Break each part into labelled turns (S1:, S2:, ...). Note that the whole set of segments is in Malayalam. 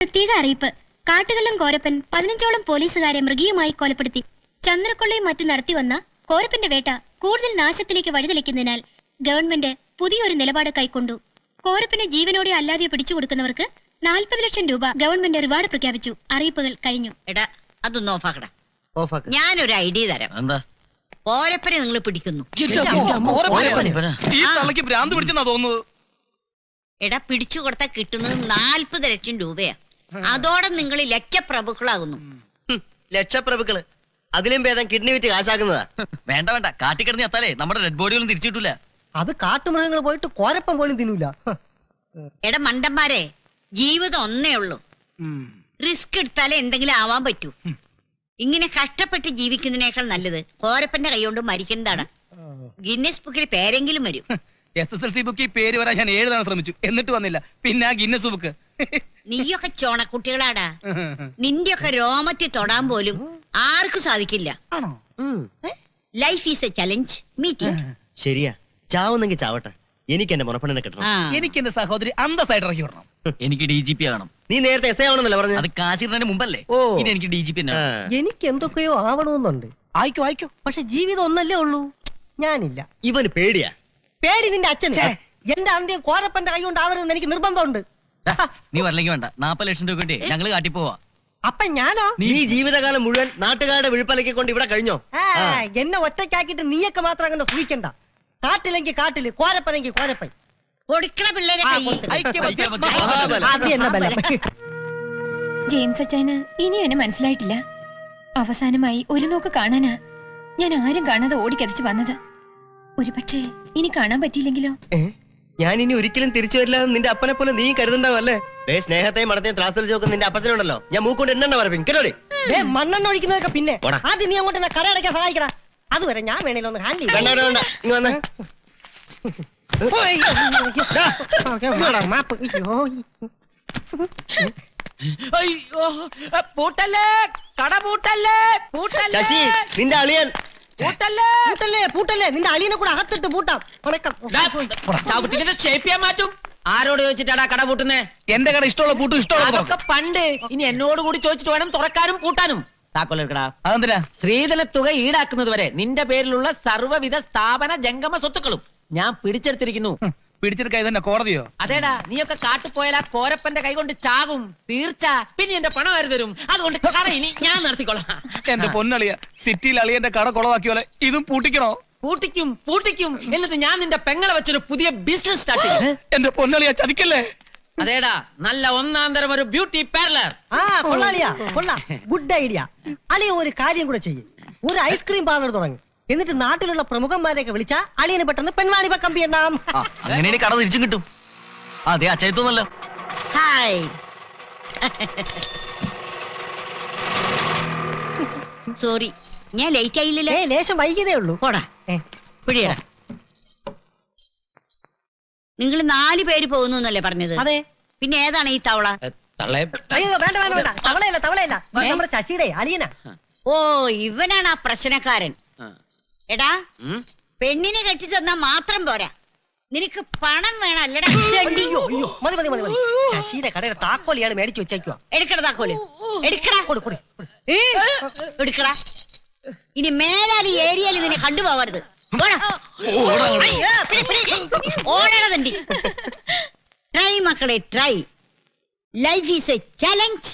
S1: പ്രത്യേക അറിയിപ്പ്. കാട്ടുകള്ളം കോരപ്പൻ 15ഓളം പോലീസുകാരെ മൃഗീയമായി കൊലപ്പെടുത്തി. ചന്ദ്രക്കൊള്ളയും മറ്റും നടത്തിവന്ന കോരപ്പന്റെ വേട്ട കൂടുതൽ നാശത്തിലേക്ക് വഴിതെളിക്കുന്നതിനാൽ ഗവൺമെന്റ് പുതിയൊരു നിലപാട് കൈക്കൊണ്ടു. കോരപ്പനെ ജീവനോടെ അല്ലാതെ പിടിച്ചുകൊടുക്കുന്നവർക്ക് 40 ലക്ഷം രൂപ ഗവൺമെന്റ് റിവാർഡ് പ്രഖ്യാപിച്ചു. അറിയിപ്പുകൾ കഴിഞ്ഞു.
S2: എടാ അതൊന്ന് ഓഫാക്കടാ. ഞാനൊരു ഐഡിയ തരാം. എന്താ? കോരപ്പനെ നിങ്ങൾ പിടിക്കുന്നു. എടാ പിടിച്ചു കൊടുത്താൽ കിട്ടുന്നത് 40 ലക്ഷം രൂപയാ. അതോടെ നിങ്ങൾ ലക്ഷപ്രഭുക്കളാകുന്നു.
S3: ലക്ഷപ്രഭുക്കള് അതിലും ഭേദം കിഡ്നി വിറ്റ് കാശാക്കുന്നതാ.
S4: വേണ്ട വേണ്ട, കാട്ടിക്കിടന്ന് എത്താലേ നമ്മുടെ ഡെഡ് ബോഡി ഒന്നും തിരിച്ചിട്ടില്ല.
S5: അത് കാട്ടുമൃഗങ്ങൾ പോയിട്ട് കോരപ്പം പോലും തിന്നൂല.
S2: എടാ മണ്ടന്മാരെ, ജീവിതം ഒന്നേ ഉള്ളൂ. റിസ്ക് എടുത്താലേ എന്തെങ്കിലും ആവാൻ പറ്റൂ. ഇങ്ങനെ കഷ്ടപ്പെട്ട് ജീവിക്കുന്നതിനേക്കാൾ നല്ലത് കോരപ്പന്റെ കൈകൊണ്ട് മരിക്കുന്നതാണ്. ഗിന്നസ് ബുക്കിൽ പേരെങ്കിലും വരും.
S6: SSLC ബുക്കിൽ പേര് വരാൻ ഞാൻ 7 തവണ ശ്രമിച്ചു, എന്നിട്ട് വന്നില്ല. പിന്നെ ആ ഗിന്നസ് ബുക്ക്.
S2: നീയൊക്കെ ചോണക്കുട്ടികളാടാ. നിന്റെയൊക്കെ രോമത്തിൽ തൊടാൻ പോലും ആർക്കും സാധിക്കില്ല. Life is a challenge. Meet.
S3: ശരിയാ, ചാവുന്നെങ്കിൽ ചാവട്ടെ. എനിക്ക് എന്റെ മുറപ്പെണ്ണനെ കിട്ടണം.
S6: എനിക്ക് എന്റെ സഹോദരി അന്തസ്സായിട്ട് ഇറക്കി വിടണം.
S4: എനിക്ക് DGP ആകണം.
S3: നീ നേരത്തെ SA ആവണമെന്നല്ലേ പറഞ്ഞു?
S4: അത് കാശിടുന്നതിന് മുമ്പല്ലേ. ഇനി എനിക്ക് DGP
S5: എനിക്ക് എന്തൊക്കെയോ ആവണമെന്നുണ്ട്.
S6: ആയിക്കോ ആയിക്കോ.
S5: പക്ഷെ ജീവിതം ഒന്നല്ലേ ഉള്ളൂ. ഞാനില്ല.
S3: ഇവന് പേടിയാ.
S5: പേടി നിന്റെ അച്ഛൻ. എന്റെ അന്ത്യം കോരപ്പന്റെ കൈ കൊണ്ട് ആവരുതെന്ന് എനിക്ക് നിർബന്ധമുണ്ട്.
S4: നീ വരലെങ്കിൽ വേണ്ട. 40 ലക്ഷം രൂപ കിട്ടി ഞങ്ങള് കാട്ടിപ്പോവാ.
S5: അപ്പൊ ഞാനോ?
S3: നീ ജീവിതകാലം മുഴുവൻ നാട്ടുകാരുടെ വിഴുപ്പലക്കി കൊണ്ട് ഇവിടെ കഴിഞ്ഞോ?
S5: എന്നെ ഒറ്റയ്ക്കാക്കിട്ട് നീയൊക്കെ മാത്രം അങ്ങനെ സൂഹിക്കണ്ട. കാട്ടിലെങ്കിൽ കാട്ടില്, കോരപ്പനെങ്കിൽ കോരപ്പൻ.
S2: കൊടുക്കണ പിള്ളേരെ
S1: ജെയിംസ് അച്ചായന് ഇനിയും എന്നെ മനസ്സിലായിട്ടില്ല. അവസാനമായി ഒരു നോക്ക് കാണാനാ ഞാൻ ആരും കാണാതെ ഓടിക്കതിച്ച് വന്നത്. ഒരുപക്ഷെ ഇനി കാണാൻ പറ്റിയില്ലെങ്കിലോ?
S3: ഞാൻ ഇനി ഒരിക്കലും തിരിച്ചു വരില്ല നിന്റെ അപ്പനെ പോലെ നീ കരുതണ്ടാവല്ലേ? സ്നേഹത്തെയും മടത്തെയും ത്രാസിൽ ചോക്കുന്ന നിന്റെ അപ്പച്ചനുണ്ടല്ലോ, ഞാൻ മൂക്കൊണ്ട് എണ്ണെണ്ണ പറയും കേട്ടോടി.
S5: മണ്ണെണ്ണ ഒഴിക്കുന്നതൊക്കെ പിന്നെ ആദ്യം നീ അങ്ങോട്ട് എന്നെ കരയടയ്ക്കാൻ സഹായിക്കടാ. അതുവരെ ഞാൻ വേണേലും ഒന്ന് ഹാൻഡിൽ
S3: ശശി, നിന്റെ അളിയൻ.
S5: പൂട്ടല്ലേ, നിന്റെ അളിയനെ കൂടെ അകത്തിട്ട് പൂട്ടാം.
S7: മാറ്റും. ആരോട് ചോദിച്ചിട്ടാടാ കട പൂട്ടുന്നേ?
S6: എന്റെ കട ഇഷ്ടമുള്ള പൂട്ടും ഇഷ്ടമുള്ള
S7: പണ്ട്. ഇനി എന്നോട് കൂടി ചോദിച്ചിട്ട് വേണം തുറക്കാനും പൂട്ടാനും. താക്കോലെടുക്കടാ.
S6: അതെന്തിനാ?
S7: സ്ത്രീധന തുക ഈടാക്കുന്നത് വരെ നിന്റെ പേരിലുള്ള സർവ്വവിധ സ്ഥാപന ജംഗമ സ്വത്തുക്കളും ഞാൻ പിടിച്ചെടുത്തിരിക്കുന്നു.
S6: പിടിച്ചെടുക്കാൻ തന്നെ കോടതിയോ?
S7: അതേടാ, നീയൊക്കെ കാട്ടുപോയാൽ ആ കോരപ്പന്റെ കൈ കൊണ്ട് ചാകും തീർച്ച. പിന്നെ എന്റെ പണം ആര് തരും? അതുകൊണ്ട് കട ഇനി ഞാൻ നടത്തിക്കോളാം.
S6: എന്റെ പൊന്നളിയ, സിറ്റിയിൽ അളിയന്റെ കട കുളവാക്കിയോലെ ഇതും പൂട്ടിക്കണോ?
S7: പൂട്ടിക്കും. എന്നിട്ട് ഞാൻ നിന്റെ പെങ്ങളെ വെച്ചൊരു പുതിയ ബിസിനസ് സ്റ്റാർട്ട് ചെയ്യും.
S6: എന്റെ പൊന്നളിയ, ചതിക്കല്ലേ?
S7: അതേടാ, നല്ല ഒന്നാം തരം ഒരു ബ്യൂട്ടി പാർലർ.
S5: Good idea. അളിയ ഒരു കാര്യം കൂടെ ചെയ്യും. ഒരു ഐസ്ക്രീം പാർലർ തുടങ്ങി. എന്നിട്ട് നാട്ടിലുള്ള പ്രമുഖന്മാരെയൊക്കെ വിളിച്ചാ അളിയനെ പെട്ടെന്ന് പെൺവാണി പക്കം ചെയ്യണം.
S4: അങ്ങനെ കട തിരിച്ചും കിട്ടും. അതെ, അച്ചായത്തൊന്നല്ലോ.
S2: ഹായ്. സോറി, ഞാൻ ലേറ്റ് ആയില്ലല്ലോ.
S5: ലേശം വൈകിയതേ ഉള്ളൂ.
S2: പോടാ. നിങ്ങൾ 4 പേര് പോകുന്നു എന്നല്ലേ പറഞ്ഞത്?
S5: അതെ.
S2: പിന്നെ ഏതാണ് ഈ തവള?
S5: അയ്യോ വേണ്ട. തവളയല്ല. നമ്മുടെ ശശിയുടെ അളിയനാ.
S2: ഓ, ഇവനാണ് ആ പ്രശ്നക്കാരൻ. എടാ, പെണ്ണിനെ കെട്ടി തന്നാ മാത്രം പോരാ, നിനക്ക് പണം വേണം അല്ലടാ.
S5: മതി. ശശിയുടെ കടയുടെ താക്കോൽ ഇയാൾ മേടിച്ചു വെച്ചേക്കുവാ.
S2: എടുക്കട താക്കോല്, എടുക്കടാ. ഇനി മേലാൽ ഈ ഏരിയയിൽ നിന്നെ കണ്ടുപോകരുത്. ഓടണതണ്ടി. ട്രൈ മക്കളെ, try. Life is a challenge.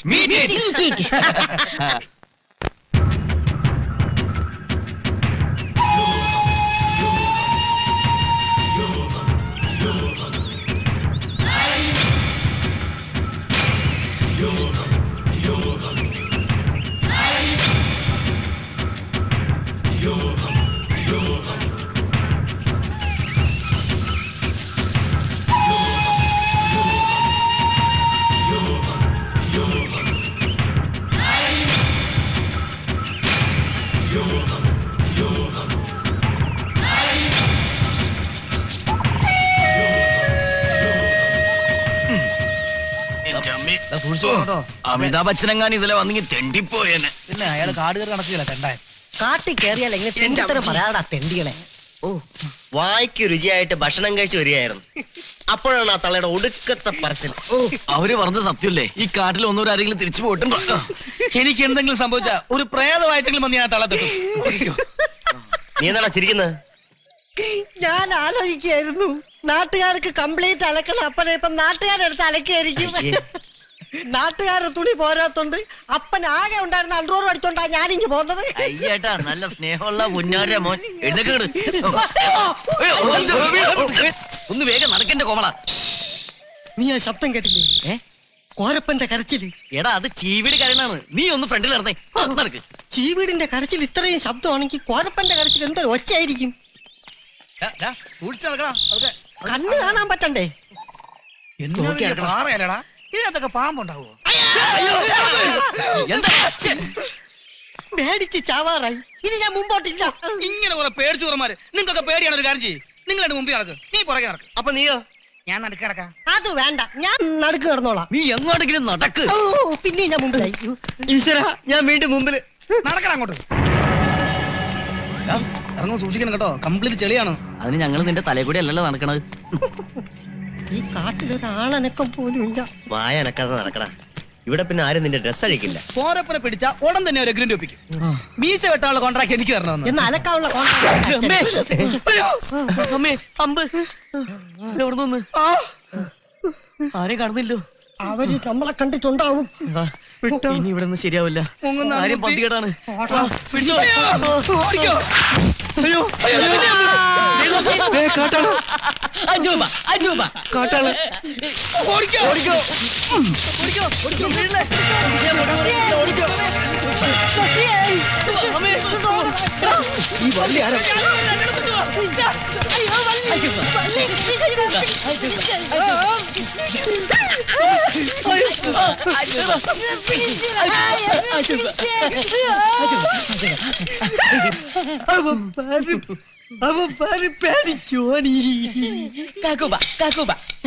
S4: Amitabh ബച്ചനെങ്ങാൻ ഇതിലെ വന്നെങ്കിൽ തെണ്ടിപ്പോയേനെ.
S6: പിന്നെ അയാൾ കാട് കയറി നടക്കുകയല്ല തെണ്ടാൻ.
S5: കാട്ടി കയറിയാൽ എങ്ങനെ പറയാടാ തെണ്ടികളെ.
S3: വായ്ക്ക് രുചിയായിട്ട് ഭക്ഷണം കഴിച്ചു വരികയായിരുന്നു. അപ്പോഴാണ് ആ തള്ളയുടെ ഒടുക്കത്തെ പറച്ചിൽ.
S4: അവര് പറഞ്ഞ സത്യമല്ലേ? ഈ കാട്ടിൽ ഒന്നൂർ ആരെങ്കിലും തിരിച്ചു പോയിട്ടുണ്ടോ?
S6: എനിക്ക് എന്തെങ്കിലും സംഭവിച്ച ഒരു പ്രേതമായിട്ടെങ്കിലും വന്ന് ഞാൻ തളർത്തെത്തും.
S3: നീ എന്താടാ ചിരിക്കുന്നത്?
S5: ഞാൻ ആലോചിക്കായിരുന്നു നാട്ടുകാർക്ക് കംപ്ലീറ്റ് അലക്കണം അപ്പനെ ഇപ്പം നാട്ടുകാരെടുത്ത് അലക്കായിരിക്കും. നാട്ടുകാരുടെ തുണി പോരാത്തോണ്ട് അപ്പൻ ആകെ ഉണ്ടായിരുന്ന അണ്ടൂർ അടിച്ചോണ്ടാ ഞാനിങ്ങ് പോകുന്നത്.
S4: അയ്യേട്ടാ, നല്ല സ്നേഹമുള്ള പുന്നാര മോൻ. എഴുന്നേറ്റ് ഒന്ന് വേഗം നടക്കന്റെ കോമള.
S5: നീ ആ ശബ്ദം കേട്ടില്ലേ? കോരപ്പന്റെ കരച്ചില്.
S4: എടാ, അത് ചീവീട് കരനാണ്. നീ ഒന്ന് ഫ്രണ്ടിൽ നടന്നേ. നടക്ക്.
S5: ചീവീടിന്റെ കരച്ചിൽ ഇത്രയും ശബ്ദമാണെങ്കിൽ കോരപ്പന്റെ കരച്ചിൽ എന്തൊരു ഒച്ചയായിരിക്കും. കണ്ണ് കാണാൻ പറ്റണ്ടേ?
S6: പാറയല്ലടാ, ഇതിനകത്തൊക്കെ പാമ്പുണ്ടാവോ?
S5: പേടിച്ച് ചാവാറായി. ഇനി ഞാൻ മുമ്പോട്ടില്ല.
S6: ഇങ്ങനെ കുറെ പേടിച്ചു കുറമാര്. നിങ്ങൾക്കൊക്കെ പേടിയാണ്. ഒരു കാര്യം ചെയ്യ്, നിങ്ങളുടെ മുമ്പിൽ നടക്ക്, നീ പുറകെ നടക്ക്.
S3: അപ്പൊ നീയോ?
S6: ഞാൻ നടുക്ക് കിടക്കാം.
S5: അത് വേണ്ട, ഞാൻ നടുക്ക് കിടന്നോളാം.
S4: നീ എങ്ങോട്ടെങ്കിലും നടക്ക്.
S5: പിന്നെ ഞാൻ മുമ്പിലായി.
S3: ഈശ്വര, ഞാൻ വീണ്ടും മുമ്പില്.
S6: നടക്കണം അങ്ങോട്ട്. ഇറങ്ങും, സൂക്ഷിക്കണം കേട്ടോ, കംപ്ലീറ്റ് ചെളിയാണ്.
S4: അതിന് ഞങ്ങൾ നിന്റെ തലേ കൂടി അല്ലല്ലോ നടക്കണത്.
S5: ഈ കാട്ടിലൊരാളനക്കം പോലും ഇല്ല.
S3: വായ അനക്കാതെ നടക്കടാ. ഇവിടെ പിന്നെ ആരും നിന്റെ ഡ്രസ് അഴിക്കില്ല.
S6: കോരപ്പനെ പിടിച്ച ഉടൻ തന്നെ ഒരു അഗ്രിമെന്റ് ഒപ്പിക്കും. മീശ വെട്ടാനുള്ള കോൺട്രാക്ട് എനിക്ക് തരണമെന്ന്.
S5: എന്ന് അലക്കാനുള്ള
S4: അമ്മേ, അമ്പ് എവിടെ നിന്ന്? ആരെയും കാണുന്നില്ലോ.
S5: അവര് നമ്മളെ കണ്ടിട്ടുണ്ടാവും.
S4: ഇനി ഇവിടെ നിന്ന് ശരിയാവില്ല. ആരും പന്തികേടാണ്.
S3: കാട്ടാള്. ഈ വള്ളി ആരാ?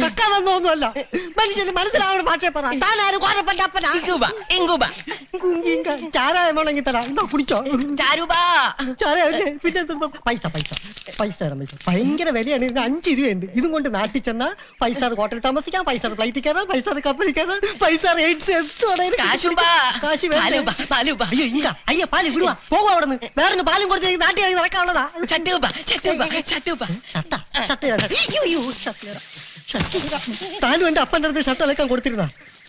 S5: കക്ക വന്നൊന്നുമല്ല. മനുഷ്യന് മനസ്സിലാവണ ഭാഷ പറ. താനാരും കോരപ്പന്റെ അപ്പനാ? ചാരായമാണെങ്കിൽ തരാ. എന്താ കുടിച്ചോ? ചാരായല്ലേ? പിന്നെ പൈസ പൈസ പൈസ തരാം. പൈസ ഭയങ്കര വിലയാണ്. ഇതിന് 5 രൂപയുണ്ട്. ഇതും കൊണ്ട് നാട്ടിൽ ചെന്നാ പൈസ ഹോട്ടലിൽ താമസിക്കാം, പൈസ ഫ്ലൈറ്റിൽ കയറാം, പൈസ കപ്പലിൽ കയറാം, പൈസ അയ്യോ ഇല്ല. അയ്യോ പാല് വിടുവാ. പോകും അവിടെ നിന്ന്. വേറെ പാലും കൊടുത്ത് നാട്ടിൽ ഇറങ്ങി നടക്കാനുള്ളതാ. താനും എന്റെ അപ്പന്റെ അടുത്ത് ഷർട്ട് അലക്കാൻ കൊടുത്തിരുന്ന.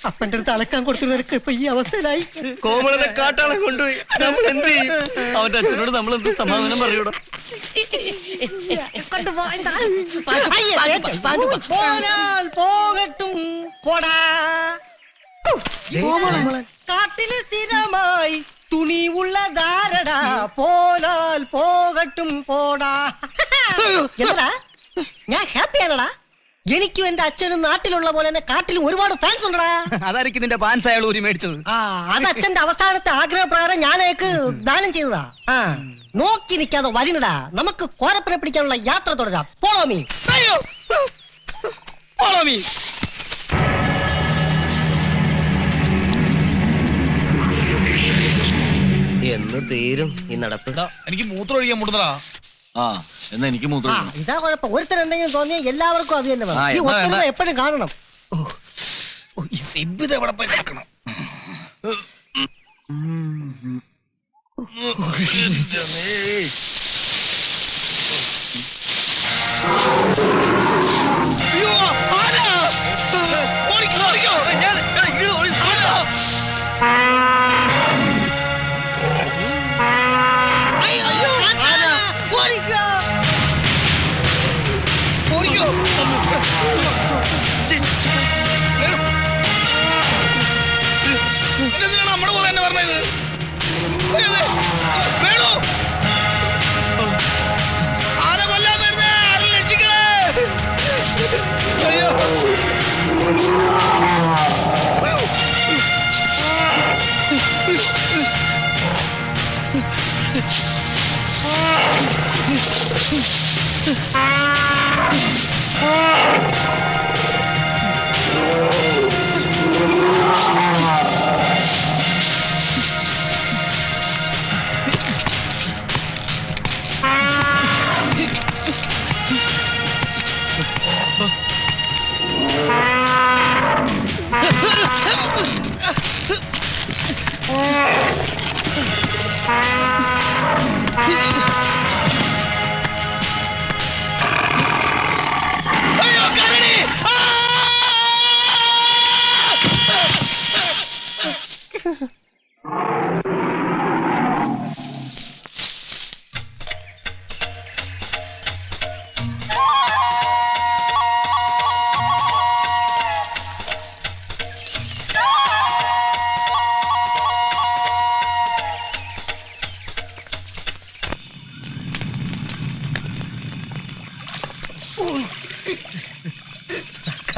S5: അപ്പന്റെ അടുത്ത് അലക്കാൻ കൊടുത്തിരുന്നവർക്ക് ഇപ്പൊ ഈ അവസ്ഥയിലായി.
S3: കോമളനെ കാട്ടാളെ കൊണ്ടുപോയി. നമ്മൾ എന്ത് ചെയ്യും?
S4: അവന്റെ അച്ഛനോട് നമ്മൾ എന്ത് സമാധാനം പറയൂടാ?
S5: പോകട്ടും പോടാ. കാട്ടില് സ്ഥിരമായി തുണി ഉള്ളതാരടാ. പോലാൽ പോകട്ടും പോടാ. എന്താ ഞാൻ ഹാപ്പിയാണടാ. എനിക്കും എന്റെ അച്ഛനും നാട്ടിലുള്ള പോലെ തന്നെ കാട്ടിലും ഒരുപാട് ഫാൻസ് ഉണ്ടടാ.
S6: അതായിരിക്കും നിന്റെ ഫാൻസ് അയാൾ ഊരി മേടിച്ചത്.
S5: അത് അച്ഛന്റെ അവസാനത്തെ ആഗ്രഹപ്രകാരം ഞാനേക്ക് ദാനം ചെയ്തതാ. നോക്കി നിൽക്കാതെ വരിനടാ. നമുക്ക് കോരപ്പനെ പിടിക്കാനുള്ള യാത്ര തുടരാം. പോളോമീ.
S3: എന്ന് തീരും ഈ നടപ്പ്?
S6: എനിക്ക് മൂത്രം ഒഴിക്കാൻ മുട്ടുന്നതാ.
S4: എന്നാ എനിക്ക് മൂത്രം.
S5: ഇതാ കുഴപ്പം. ഒരുത്തർ എന്തെങ്കിലും തോന്നിയാൽ എല്ലാവർക്കും അത് തന്നെ വേണം. ഈ ഒത്തൊരുമ എപ്പോഴും കാണണം.
S6: ഈ സിബിത് എവിടെ പോയി കിടക്കണം? നമ്മുടെ പോലെ തന്നെ പറഞ്ഞത്. ആന കൊല്ലാൻ വരുന്നേ, ആരും രക്ഷിക്കണേ.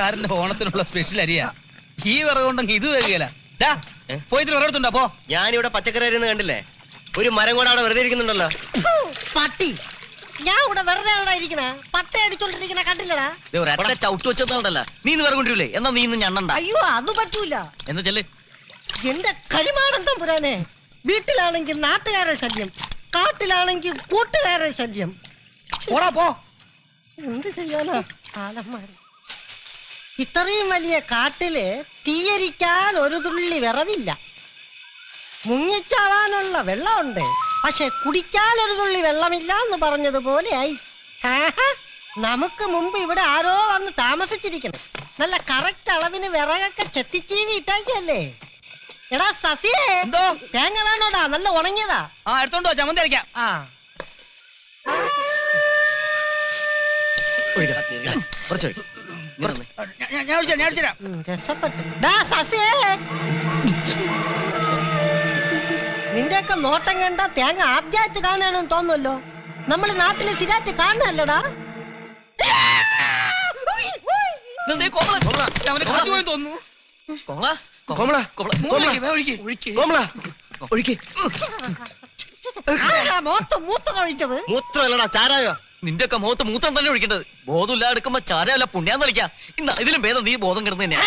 S6: സാറിന്റെ ഓണത്തിനുള്ള സ്പെഷ്യൽ അരിയാ. ഈ വിറകുണ്ടെങ്കിൽ ഇത് വേഗല. പോയി വിറകെടുത്തുണ്ടോ? പോ.
S3: ഞാനിവിടെ പച്ചക്കറി അരിയുന്നത് കണ്ടില്ലേ? ഒരു മരം കൂടെ അവിടെ വെറുതെ ഇരിക്കുന്നുണ്ടല്ലോ.
S5: പട്ടി, ഞാൻ ഇവിടെ വെറുതെ ഇരിക്കണ പട്ട അടിച്ചോണ്ടിരിക്കണ കണ്ടില്ലടാ.
S4: ചവിട്ട് വെച്ചോണ്ടല്ല നീ ഇന്ന് വിറകൊണ്ടില്ലേ? എന്നാ നീ ഇന്ന് ഞണ്ണണ്ട.
S5: അയ്യോ അത് പറ്റൂല.
S4: എന്ന് ചെല്ല്.
S5: എന്റെ കരിമാനന്തം പുരാനെ, വീട്ടിലാണെങ്കിൽ നാട്ടുകാരെ ശല്യം, കാട്ടിലാണെങ്കിൽ കൂട്ടുകാരെ ശല്യം.
S6: പോടാ പോ.
S5: എന്ത് ചെയ്യാനാ കാലന്മാര്. ഇത്രയും വലിയ കാട്ടില് തീയരിക്കാൻ ഒരു തുള്ളി വിറവില്ല. മുങ്ങിച്ചാവാനുള്ള വെള്ളമുണ്ട്, പക്ഷെ കുടിക്കാൻ ഒരു തുള്ളി വെള്ളമില്ല എന്ന് പറഞ്ഞതുപോലെ ആയി. നമുക്ക് മുമ്പ് ഇവിടെ ആരോ വന്ന് താമസിച്ചിരിക്കണം. നല്ല കറക്റ്റ് അളവിന് വിറകൊക്കെ ചെത്തിച്ചീവി ഇട്ടാക്കിയല്ലേ. എടാ സസിയേ,
S6: എന്തോ
S5: തേങ്ങ വേണോടാ? നല്ല ഉണങ്ങിയതാ.
S6: എടുത്തോണ്ടോ, ചമ്മന്തി അരയ്ക്കാം.
S5: ആ രസപ്പെട്ടു. നിന്റെയൊക്കെ നോട്ടം കണ്ട തേങ്ങ ആദ്യമായിട്ട് കാണുകയാണെന്ന് തോന്നുമല്ലോ. നമ്മൾ നാട്ടിലെ സ്ഥിരമായിട്ട് കാണുന്നല്ലോടാ.
S6: തോന്നുന്നു.
S5: മൂത്രം ഒഴിച്ചത്.
S3: മൂത്രമല്ലടാ, ചാരായോ.
S4: നിന്റെ ഒക്കെ മുഖത്ത് മൂത്രം തന്നെ ഒഴിക്കേണ്ടത്. ബോധമില്ല എടുക്കുമ്പോ ചാരല്ല പുണ്യാന്ന് കളിക്കാം. ഇന്ന് ഇതിലും ഭേദം നീ ബോധം കിടന്നു തന്നെയാ.